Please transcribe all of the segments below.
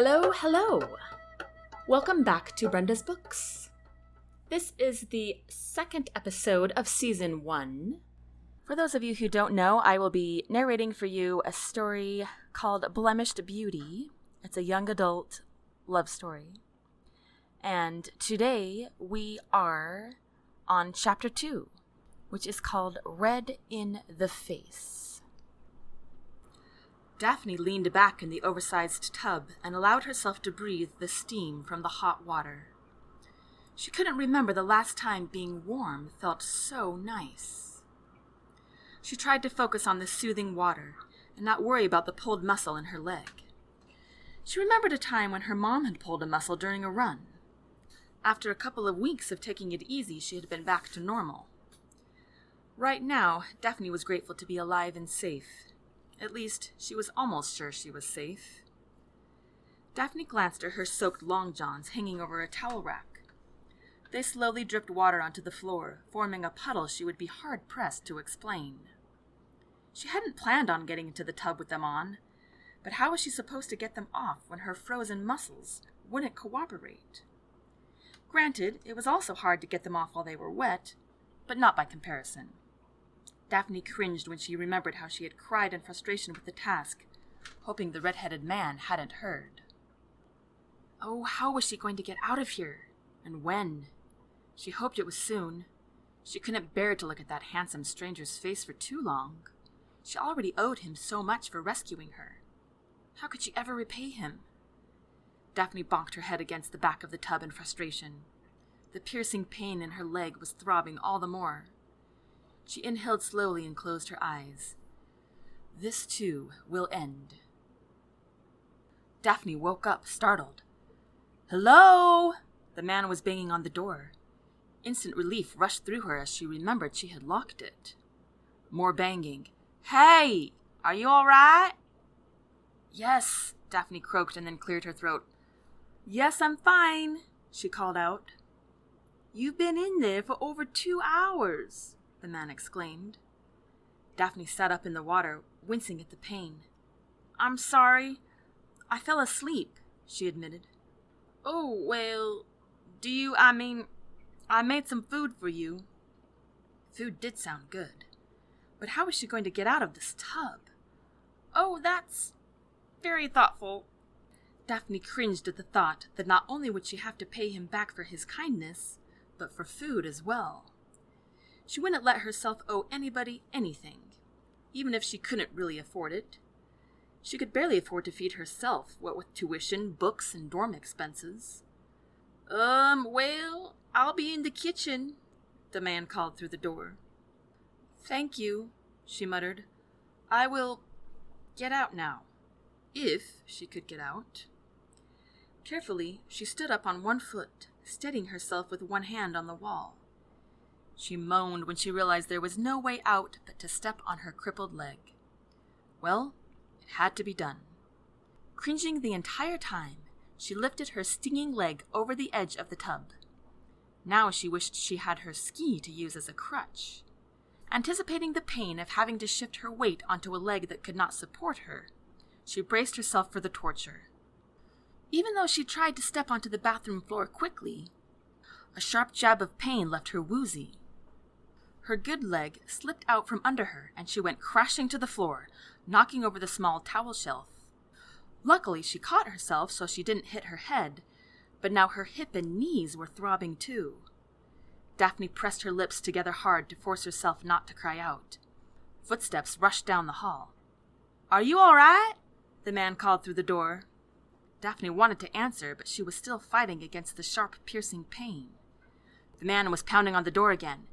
Hello, hello! Welcome back to Brenda's Books. This is the second episode of Season 1. For those of you who don't know, I will be narrating for you a story called Blemished Beauty. It's a young adult love story. And today we are on Chapter 2, which is called Red in the Face. Daphne leaned back in the oversized tub and allowed herself to breathe the steam from the hot water. She couldn't remember the last time being warm felt so nice. She tried to focus on the soothing water and not worry about the pulled muscle in her leg. She remembered a time when her mom had pulled a muscle during a run. After a couple of weeks of taking it easy, she had been back to normal. Right now, Daphne was grateful to be alive and safe. At least, she was almost sure she was safe. Daphne glanced at her soaked long johns hanging over a towel rack. They slowly dripped water onto the floor, forming a puddle she would be hard-pressed to explain. She hadn't planned on getting into the tub with them on, but how was she supposed to get them off when her frozen muscles wouldn't cooperate? Granted, it was also hard to get them off while they were wet, but not by comparison. Daphne cringed when she remembered how she had cried in frustration with the task, hoping the red-headed man hadn't heard. Oh, how was she going to get out of here? And when? She hoped it was soon. She couldn't bear to look at that handsome stranger's face for too long. She already owed him so much for rescuing her. How could she ever repay him? Daphne bonked her head against the back of the tub in frustration. The piercing pain in her leg was throbbing all the more. She inhaled slowly and closed her eyes. This, too, will end. Daphne woke up, startled. "Hello!" The man was banging on the door. Instant relief rushed through her as she remembered she had locked it. More banging. "Hey! Are you all right?" "Yes," Daphne croaked and then cleared her throat. "Yes, I'm fine," she called out. "You've been in there for over 2 hours," the man exclaimed. Daphne sat up in the water, wincing at the pain. "I'm sorry. I fell asleep," she admitted. "Oh, well, I made some food for you." Food did sound good. But how was she going to get out of this tub? "Oh, that's very thoughtful." Daphne cringed at the thought that not only would she have to pay him back for his kindness, but for food as well. She wouldn't let herself owe anybody anything, even if she couldn't really afford it. She could barely afford to feed herself, what with tuition, books, and dorm expenses. Well, I'll be in the kitchen," the man called through the door. "Thank you," she muttered. "I will get out now." If she could get out. Carefully, she stood up on one foot, steadying herself with one hand on the wall. She moaned when she realized there was no way out but to step on her crippled leg. Well, it had to be done. Cringing the entire time, she lifted her stinging leg over the edge of the tub. Now she wished she had her ski to use as a crutch. Anticipating the pain of having to shift her weight onto a leg that could not support her, she braced herself for the torture. Even though she tried to step onto the bathroom floor quickly, a sharp jab of pain left her woozy. Her good leg slipped out from under her, and she went crashing to the floor, knocking over the small towel shelf. Luckily, she caught herself so she didn't hit her head, but now her hip and knees were throbbing too. Daphne pressed her lips together hard to force herself not to cry out. Footsteps rushed down the hall. "Are you all right?" the man called through the door. Daphne wanted to answer, but she was still fighting against the sharp, piercing pain. The man was pounding on the door again.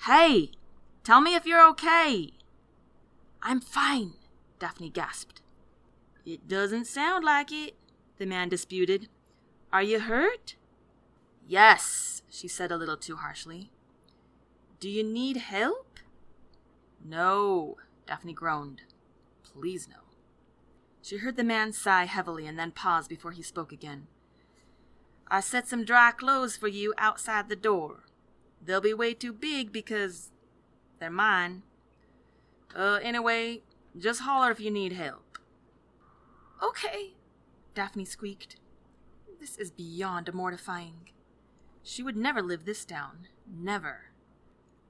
"Hey, tell me if you're okay." "I'm fine," Daphne gasped. "It doesn't sound like it," the man disputed. "Are you hurt?" "Yes," she said a little too harshly. "Do you need help?" "No," Daphne groaned. "Please no." She heard the man sigh heavily and then pause before he spoke again. "I set some dry clothes for you outside the door. They'll be way too big because they're mine. Anyway, just holler if you need help." "Okay," Daphne squeaked. This is beyond mortifying. She would never live this down. Never.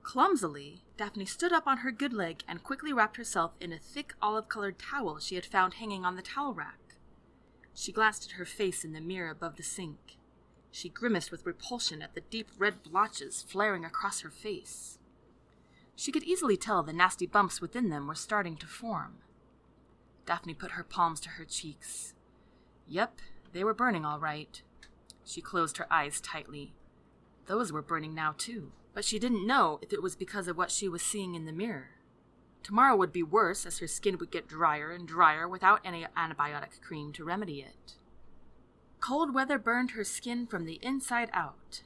Clumsily, Daphne stood up on her good leg and quickly wrapped herself in a thick olive-colored towel she had found hanging on the towel rack. She glanced at her face in the mirror above the sink. She grimaced with repulsion at the deep red blotches flaring across her face. She could easily tell the nasty bumps within them were starting to form. Daphne put her palms to her cheeks. Yep, they were burning all right. She closed her eyes tightly. Those were burning now, too. But she didn't know if it was because of what she was seeing in the mirror. Tomorrow would be worse, as her skin would get drier and drier without any antibiotic cream to remedy it. Cold weather burned her skin from the inside out.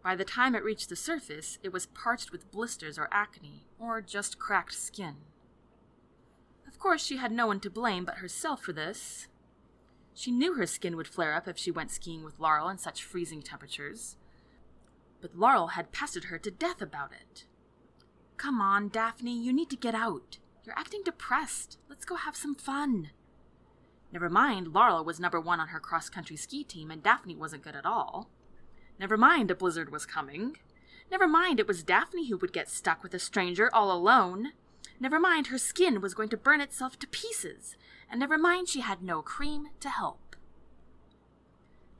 By the time it reached the surface, it was parched with blisters or acne, or just cracked skin. Of course, she had no one to blame but herself for this. She knew her skin would flare up if she went skiing with Laurel in such freezing temperatures. But Laurel had pestered her to death about it. Come on, Daphne, you need to get out. You're acting depressed. Let's go have some fun. Never mind, Laurel was number 1 on her cross-country ski team, and Daphne wasn't good at all. Never mind, a blizzard was coming. Never mind, it was Daphne who would get stuck with a stranger all alone. Never mind, her skin was going to burn itself to pieces. And never mind, she had no cream to help.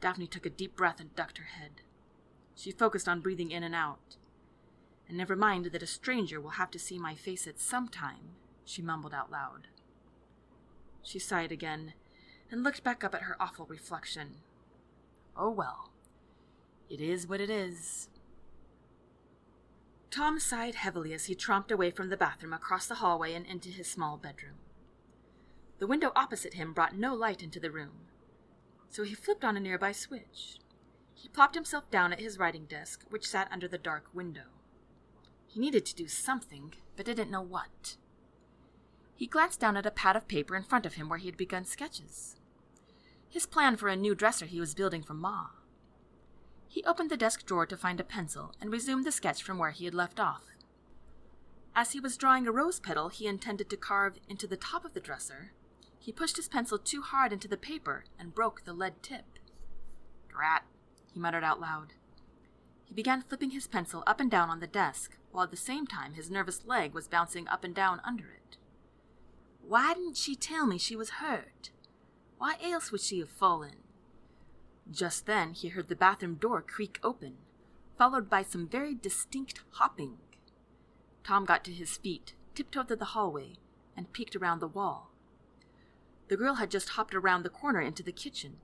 Daphne took a deep breath and ducked her head. She focused on breathing in and out. And never mind that a stranger will have to see my face at some time, she mumbled out loud. She sighed again and looked back up at her awful reflection. Oh well, it is what it is. Tom sighed heavily as he tromped away from the bathroom across the hallway and into his small bedroom. The window opposite him brought no light into the room, so he flipped on a nearby switch. He plopped himself down at his writing desk, which sat under the dark window. He needed to do something, but didn't know what. He glanced down at a pad of paper in front of him where he had begun sketches. His plan for a new dresser he was building for Ma. He opened the desk drawer to find a pencil and resumed the sketch from where he had left off. As he was drawing a rose petal he intended to carve into the top of the dresser, he pushed his pencil too hard into the paper and broke the lead tip. Drat, he muttered out loud. He began flipping his pencil up and down on the desk, while at the same time his nervous leg was bouncing up and down under it. Why didn't she tell me she was hurt? Why else would she have fallen? Just then he heard the bathroom door creak open, followed by some very distinct hopping. Tom got to his feet, tiptoed through the hallway, and peeked around the wall. The girl had just hopped around the corner into the kitchen.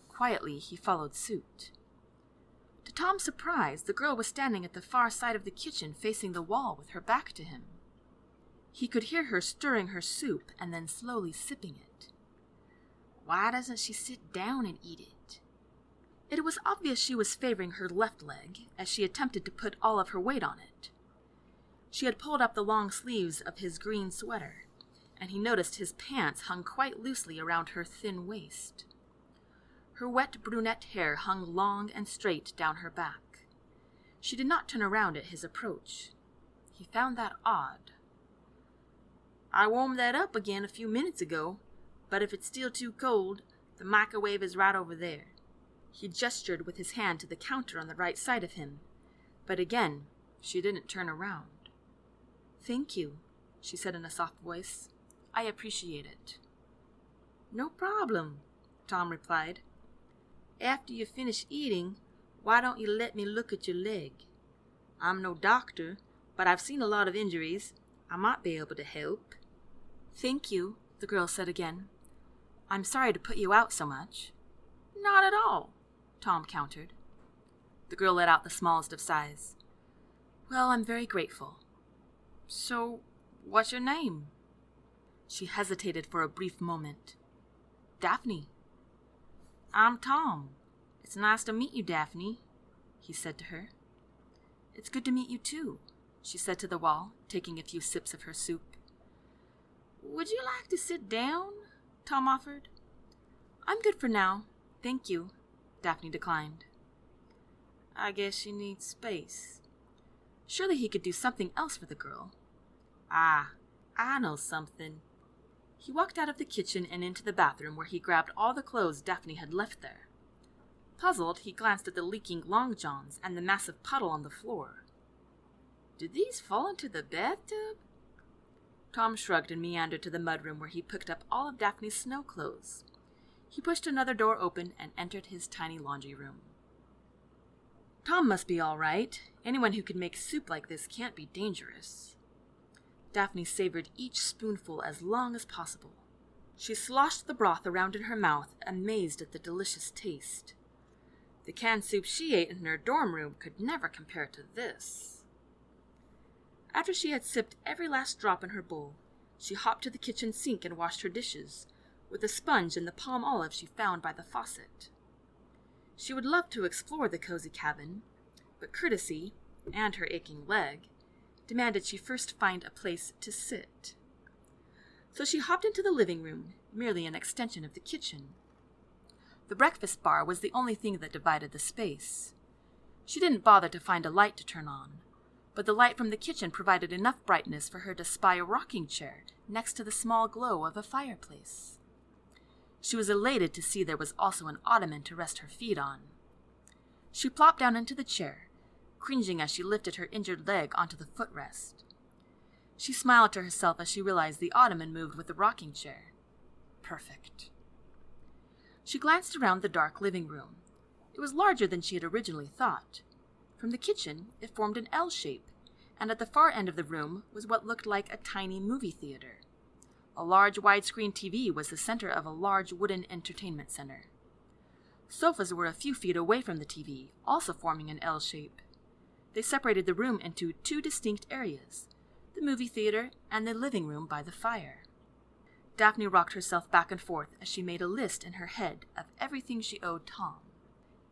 Quietly he followed suit. To Tom's surprise, the girl was standing at the far side of the kitchen facing the wall with her back to him. He could hear her stirring her soup and then slowly sipping it. Why doesn't she sit down and eat it? It was obvious she was favoring her left leg as she attempted to put all of her weight on it. She had pulled up the long sleeves of his green sweater, and he noticed his pants hung quite loosely around her thin waist. Her wet brunette hair hung long and straight down her back. She did not turn around at his approach. He found that odd. I warmed that up again a few minutes ago, but if it's still too cold, the microwave is right over there. He gestured with his hand to the counter on the right side of him, but again she didn't turn around. Thank you, she said in a soft voice. I appreciate it. No problem, Tom replied. After you finish eating, why don't you let me look at your leg? I'm no doctor, but I've seen a lot of injuries. I might be able to help. Thank you, the girl said again. I'm sorry to put you out so much. Not at all, Tom countered. The girl let out the smallest of sighs. Well, I'm very grateful. So, what's your name? She hesitated for a brief moment. Daphne. I'm Tom. It's nice to meet you, Daphne, he said to her. It's good to meet you too, she said to the wall, taking a few sips of her soup. Would you like to sit down? Tom offered. I'm good for now, thank you, Daphne declined. I guess she needs space. Surely he could do something else for the girl. Ah, I know something. He walked out of the kitchen and into the bathroom, where he grabbed all the clothes Daphne had left there. Puzzled, he glanced at the leaking long johns and the massive puddle on the floor. Did these fall into the bathtub? Tom shrugged and meandered to the mudroom, where he picked up all of Daphne's snow clothes. He pushed another door open and entered his tiny laundry room. Tom must be all right. Anyone who could make soup like this can't be dangerous. Daphne savored each spoonful as long as possible. She sloshed the broth around in her mouth, amazed at the delicious taste. The canned soup she ate in her dorm room could never compare to this. After she had sipped every last drop in her bowl, she hopped to the kitchen sink and washed her dishes, with a sponge and the palm olive she found by the faucet. She would love to explore the cozy cabin, but courtesy, and her aching leg, demanded she first find a place to sit. So she hopped into the living room, merely an extension of the kitchen. The breakfast bar was the only thing that divided the space. She didn't bother to find a light to turn on, but the light from the kitchen provided enough brightness for her to spy a rocking chair next to the small glow of a fireplace. She was elated to see there was also an ottoman to rest her feet on. She plopped down into the chair, cringing as she lifted her injured leg onto the footrest. She smiled to herself as she realized the ottoman moved with the rocking chair. Perfect. She glanced around the dark living room. It was larger than she had originally thought. From the kitchen, it formed an L shape, and at the far end of the room was what looked like a tiny movie theater. A large widescreen TV was the center of a large wooden entertainment center. Sofas were a few feet away from the TV, also forming an L shape. They separated the room into two distinct areas, the movie theater and the living room by the fire. Daphne rocked herself back and forth as she made a list in her head of everything she owed Tom.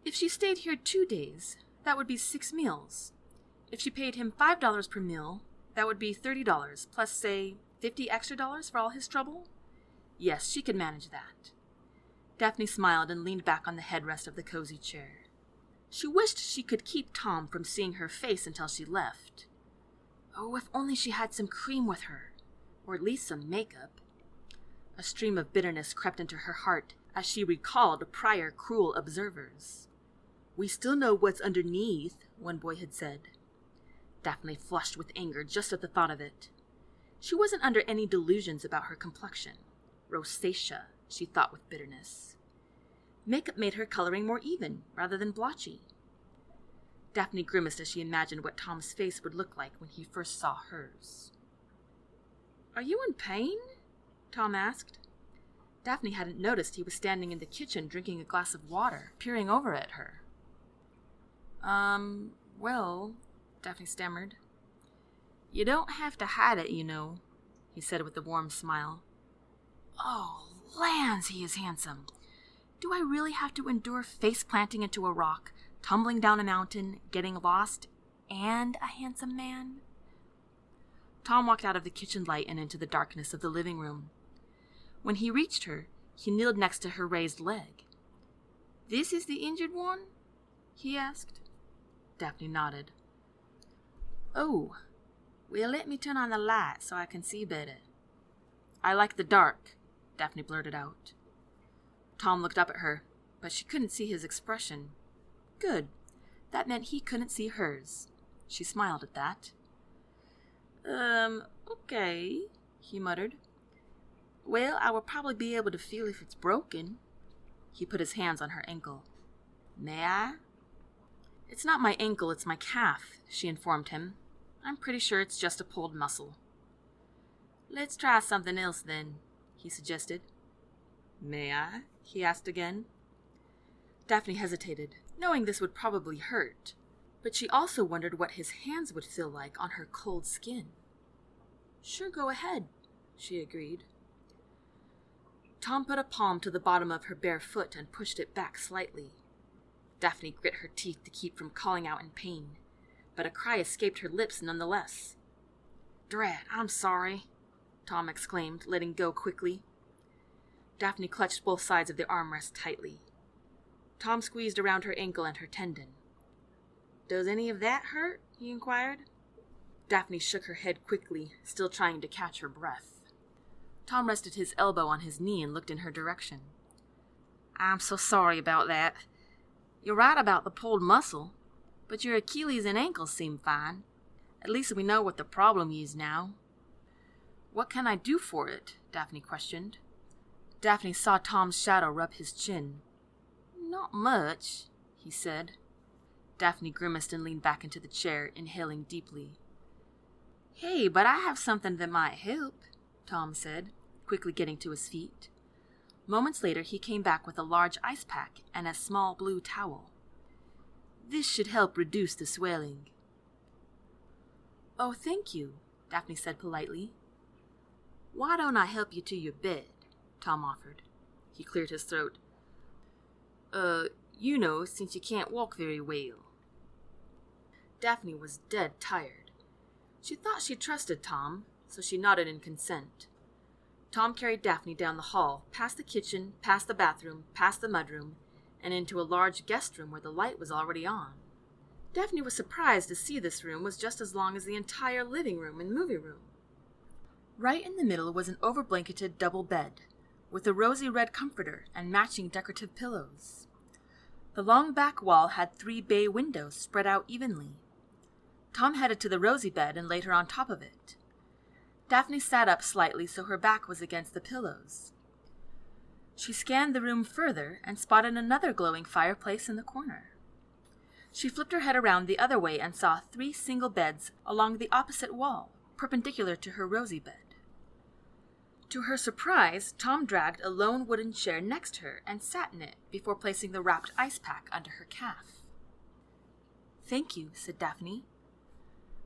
If she stayed here 2 days, that would be 6 meals. If she paid him $5 per meal, that would be $30, plus, say, $50 extra for all his trouble? Yes, she could manage that. Daphne smiled and leaned back on the headrest of the cozy chair. She wished she could keep Tom from seeing her face until she left. Oh, if only she had some cream with her, or at least some makeup. A stream of bitterness crept into her heart as she recalled prior cruel observers. "We still know what's underneath," one boy had said. Daphne flushed with anger just at the thought of it. She wasn't under any delusions about her complexion. Rosacea, she thought with bitterness. Makeup made her coloring more even, rather than blotchy. Daphne grimaced as she imagined what Tom's face would look like when he first saw hers. "Are you in pain?" Tom asked. Daphne hadn't noticed he was standing in the kitchen drinking a glass of water, peering over at her. Well," Daphne stammered. "You don't have to hide it, you know," he said with a warm smile. "Oh, lands, he is handsome. Do I really have to endure face-planting into a rock, tumbling down a mountain, getting lost, and a handsome man?" Tom walked out of the kitchen light and into the darkness of the living room. When he reached her, he kneeled next to her raised leg. "This is the injured one?" he asked. Daphne nodded. "Oh, well, let me turn on the light so I can see better." "I like the dark," Daphne blurted out. Tom looked up at her, but she couldn't see his expression. Good. That meant he couldn't see hers. She smiled at that. Okay," he muttered. "Well, I will probably be able to feel if it's broken." He put his hands on her ankle. "May I?" "It's not my ankle, it's my calf," she informed him. "I'm pretty sure it's just a pulled muscle." "Let's try something else, then," he suggested. "May I?" he asked again. Daphne hesitated, knowing this would probably hurt, but she also wondered what his hands would feel like on her cold skin. "Sure, go ahead," she agreed. Tom put a palm to the bottom of her bare foot and pushed it back slightly. Daphne grit her teeth to keep from calling out in pain, but a cry escaped her lips nonetheless. "Drat, I'm sorry," Tom exclaimed, letting go quickly. Daphne clutched both sides of the armrest tightly. Tom squeezed around her ankle and her tendon. "Does any of that hurt?" he inquired. Daphne shook her head quickly, still trying to catch her breath. Tom rested his elbow on his knee and looked in her direction. I'm so sorry about that. You're right about the pulled muscle, but your Achilles and ankles seem fine. At least we know what the problem is now. What can I do for it? Daphne questioned. Daphne saw Tom's shadow rub his chin. Not much, he said. Daphne grimaced and leaned back into the chair, inhaling deeply. Hey, but I have something that might help, Tom said, quickly getting to his feet. Moments later, he came back with a large ice pack and a small blue towel. This should help reduce the swelling. Oh, thank you, Daphne said politely. Why don't I help you to your bed? Tom offered. He cleared his throat. Since you can't walk very well. Daphne was dead tired. She thought she trusted Tom, so she nodded in consent. Tom carried Daphne down the hall, past the kitchen, past the bathroom, past the mudroom, and into a large guest room where the light was already on. Daphne was surprised to see this room was just as long as the entire living room and movie room. Right in the middle was an over-blanketed double bed, with a rosy red comforter and matching decorative pillows. The long back wall had 3 bay windows spread out evenly. Tom headed to the rosy bed and laid her on top of it. Daphne sat up slightly so her back was against the pillows. She scanned the room further and spotted another glowing fireplace in the corner. She flipped her head around the other way and saw 3 single beds along the opposite wall, perpendicular to her rosy bed. To her surprise, Tom dragged a lone wooden chair next to her and sat in it before placing the wrapped ice pack under her calf. Thank you, said Daphne.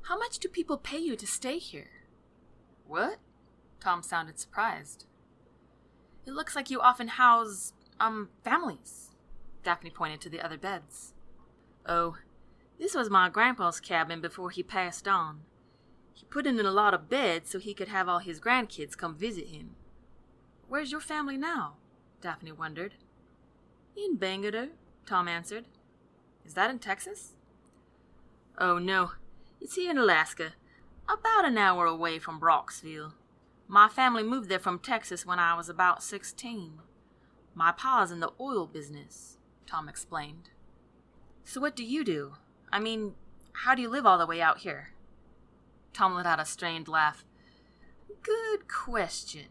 How much do people pay you to stay here? What? Tom sounded surprised. It looks like you often house, families. Daphne pointed to the other beds. Oh, this was my grandpa's cabin before he passed on. He put in a lot of beds so he could have all his grandkids come visit him. Where's your family now? Daphne wondered. In Bangalore, Tom answered. Is that in Texas? Oh, no. It's here in Alaska, about an hour away from Brocksville. My family moved there from Texas when I was about 16. My pa's in the oil business, Tom explained. So what do you do? How do you live all the way out here? Tom let out a strained laugh. Good question.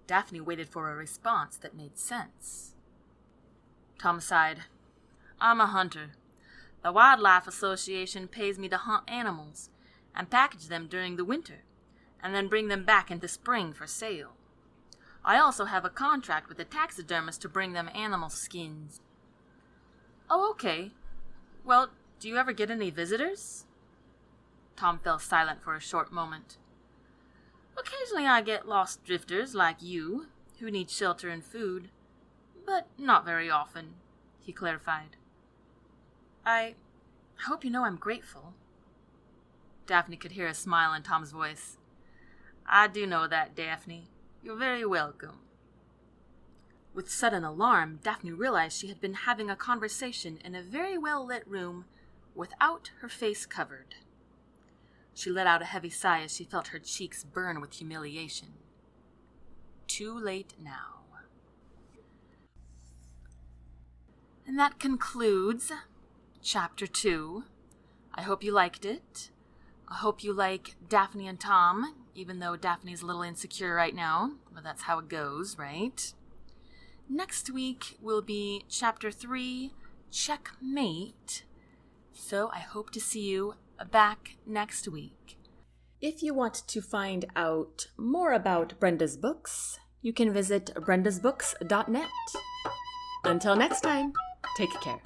Daphne waited for a response that made sense. Tom sighed. I'm a hunter. The Wildlife Association pays me to hunt animals and package them during the winter, and then bring them back in the spring for sale. I also have a contract with a taxidermist to bring them animal skins. Oh, okay. Well, do you ever get any visitors? Tom fell silent for a short moment. Occasionally I get lost drifters like you, who need shelter and food, but not very often, he clarified. I hope you know I'm grateful. Daphne could hear a smile in Tom's voice. I do know that, Daphne. You're very welcome. With sudden alarm, Daphne realized she had been having a conversation in a very well-lit room without her face covered. She let out a heavy sigh as she felt her cheeks burn with humiliation. Too late now. And that concludes Chapter 2. I hope you liked it. I hope you like Daphne and Tom, even though Daphne's a little insecure right now, but that's how it goes, right? Next week will be Chapter 3, Checkmate. So I hope to see you back next week. If you want to find out more about Brenda's books, you can visit brendasbooks.net. Until next time, take care.